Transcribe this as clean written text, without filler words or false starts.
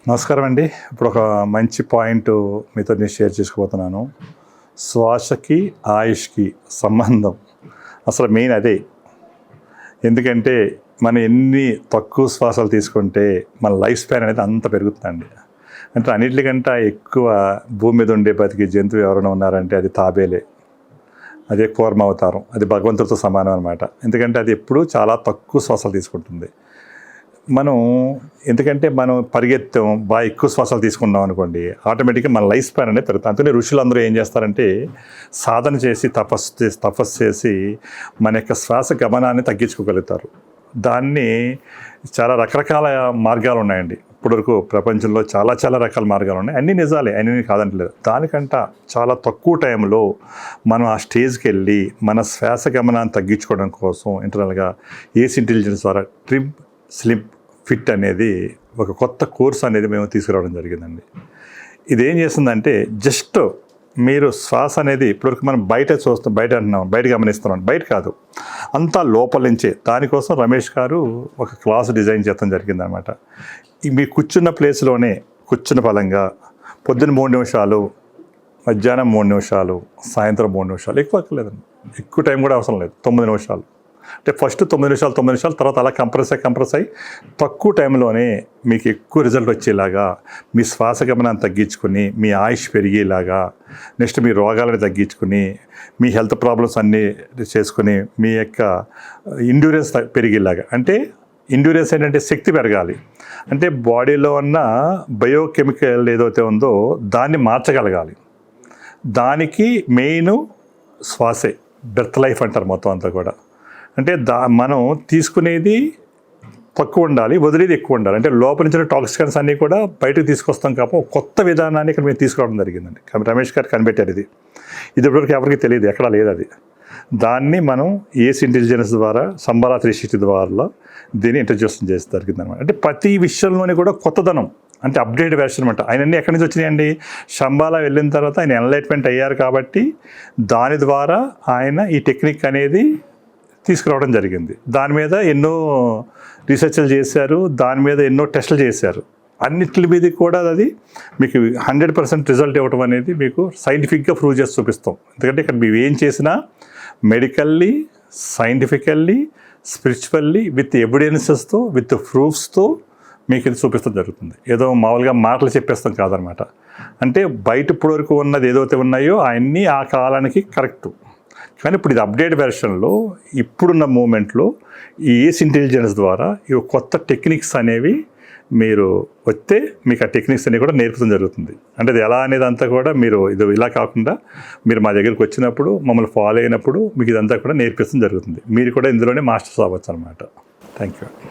నమస్కారం అండి. ఇప్పుడు ఒక మంచి పాయింట్ మీతో నేను షేర్ చేసుకోబోతున్నాను. శ్వాసకి ఆయుష్కి సంబంధం అసలు మెయిన్ అదే. ఎందుకంటే మనం ఎన్ని తక్కువ శ్వాసలు తీసుకుంటే మన లైఫ్ స్పాన్ అనేది అంత పెరుగుతుందండి. అంటే అన్నిటికంటే ఎక్కువ భూమి మీద ఉండే బతికి జంతువు ఎవరైనా ఉన్నారంటే అది తాబేలే. అదే కూర్మ అవతారం, అది భగవంతుడితో సమానం అనమాట. ఎందుకంటే అది ఎప్పుడూ చాలా తక్కువ శ్వాసలు తీసుకుంటుంది. ఎందుకంటే మనం పరిగెత్తాం, బాగా ఎక్కువ శ్వాసలు తీసుకున్నాం అనుకోండి, ఆటోమేటిక్గా మన లైఫ్ స్పాన్ అనేది పెరుగుతుంది. అందుకని ఋషులందరూ ఏం చేస్తారంటే సాధన చేసి తపస్సు చేసి మన యొక్క శ్వాస గమనాన్ని తగ్గించుకోగలుగుతారు. దాన్ని చాలా రకరకాల మార్గాలు ఉన్నాయండి. ఇప్పటివరకు ప్రపంచంలో చాలా రకాల మార్గాలు ఉన్నాయి. అన్నీ నిజాలే, అన్నీ కాదంటలేదు. దానికంట చాలా తక్కువ టైంలో మనం ఆ స్టేజ్కి వెళ్ళి మన శ్వాస గమనాన్ని తగ్గించుకోవడం కోసం ఇంటర్నల్గా ఏస్ ఇంటెలిజెన్స్ ద్వారా ట్రిమ్ స్లిప్ ఫిట్ అనేది ఒక కొత్త కోర్స్ అనేది మేము తీసుకురావడం జరిగిందండి. ఇదేం చేస్తుందంటే జస్ట్ మీరు శ్వాస అనేది ఇప్పటివరకు మనం బయట గమనిస్తున్నాం, బయట కాదు, అంతా లోపల నుంచే. దానికోసం రమేష్ గారు ఒక క్లాస్ డిజైన్ చేయడం జరిగిందనమాట. మీ కూర్చున్న ప్లేస్లోనే కూర్చున్న ఫలంగా పొద్దున్న 3 నిమిషాలు, మధ్యాహ్నం 3 నిమిషాలు, సాయంత్రం 3 నిమిషాలు, ఎక్కువ అక్కర్లేదండి, ఎక్కువ టైం కూడా అవసరం లేదు. 9 నిమిషాలు అంటే ఫస్ట్ 9 నిమిషాలు తర్వాత అలా కంప్రెస్ అయ్యి తక్కువ టైంలోనే మీకు ఎక్కువ రిజల్ట్ వచ్చేలాగా మీ శ్వాస గమనాన్ని తగ్గించుకుని మీ ఆయుష్ పెరిగేలాగా, నెక్స్ట్ మీ రోగాలను తగ్గించుకుని మీ హెల్త్ ప్రాబ్లమ్స్ అన్నీ చేసుకుని మీ యొక్క ఎండ్యూరెన్స్ పెరిగేలాగా. అంటే ఎండ్యూరెన్స్ ఏంటంటే శక్తి పెరగాలి, అంటే బాడీలో ఉన్న బయోకెమికల్ ఏదైతే ఉందో దాన్ని మార్చగలగాలి. దానికి మెయిన్ శ్వాసే, బెర్త్ లైఫ్ అంటారు మొత్తం అంతా కూడా. అంటే మనం తీసుకునేది తక్కువ ఉండాలి, వదిలేది ఎక్కువ ఉండాలి. అంటే లోపల నుంచి టాక్సికన్స్ అన్నీ కూడా బయటకు తీసుకొస్తాం కాబట్టి కొత్త విధానాన్ని ఇక్కడ మేము తీసుకురావడం జరిగిందండి. రమేష్ గారు కనిపెట్టారు ఇది ఇప్పటివరకు ఎవరికి తెలియదు, ఎక్కడా లేదు అది. దాన్ని మనం ఏస్ ఇంటెలిజెన్స్ ద్వారా సంబాలా 360 ద్వారా దీన్ని ఇంట్రడ్యూస్ చేసి జరిగిందనమాట. అంటే ప్రతి విషయంలోనే కూడా కొత్తదనం, అంటే అప్డేట్ వెర్షన్ అనమాట. ఆయనన్నీ ఎక్కడి నుంచి వచ్చినాయండి? శంబాలా వెళ్ళిన తర్వాత ఆయన ఎన్లైట్మెంట్ అయ్యారు కాబట్టి దాని ద్వారా ఆయన ఈ టెక్నిక్ అనేది తీసుకురావడం జరిగింది. దాని మీద ఎన్నో రీసెర్చ్లు చేశారు, దాని మీద ఎన్నో టెస్టులు చేశారు. అన్నిటి మీద కూడా అది మీకు 100% రిజల్ట్ ఇవ్వడం అనేది మీకు సైంటిఫిక్గా ప్రూవ్ చేసి చూపిస్తాం. ఎందుకంటే ఇక్కడ మేము ఏం చేసినా మెడికల్లీ, సైంటిఫికల్లీ, స్పిరిచువల్లీ, విత్ ఎవిడెన్సెస్తో, విత్ ప్రూఫ్స్తో మీకు ఇది చూపిస్తాం జరుగుతుంది. ఏదో మామూలుగా మాటలు చెప్పేస్తాం కాదనమాట. అంటే బయట ఇప్పటివరకు ఉన్నది ఏదైతే ఉన్నాయో అవన్నీ ఆ కాలానికి కరెక్టు. కానీ ఇప్పుడు ఇది అప్డేట్ వెర్షన్లో ఇప్పుడున్న మూమెంట్లో ఈ ఏస్ ఇంటెలిజెన్స్ ద్వారా ఈ కొత్త టెక్నిక్స్ అనేవి మీరు వస్తే మీకు ఆ టెక్నిక్స్ అనేవి కూడా నేర్పడం జరుగుతుంది. అంటే అది ఎలా అనేది అంతా కూడా మీరు ఇది ఇలా కాకుండా మీరు మా దగ్గరికి వచ్చినప్పుడు మమ్మల్ని ఫాలో అయినప్పుడు మీకు ఇదంతా కూడా నేర్పించడం జరుగుతుంది. మీరు కూడా ఇందులోనే మాస్టర్స్ అవ్వచ్చు అనమాట. Thank you.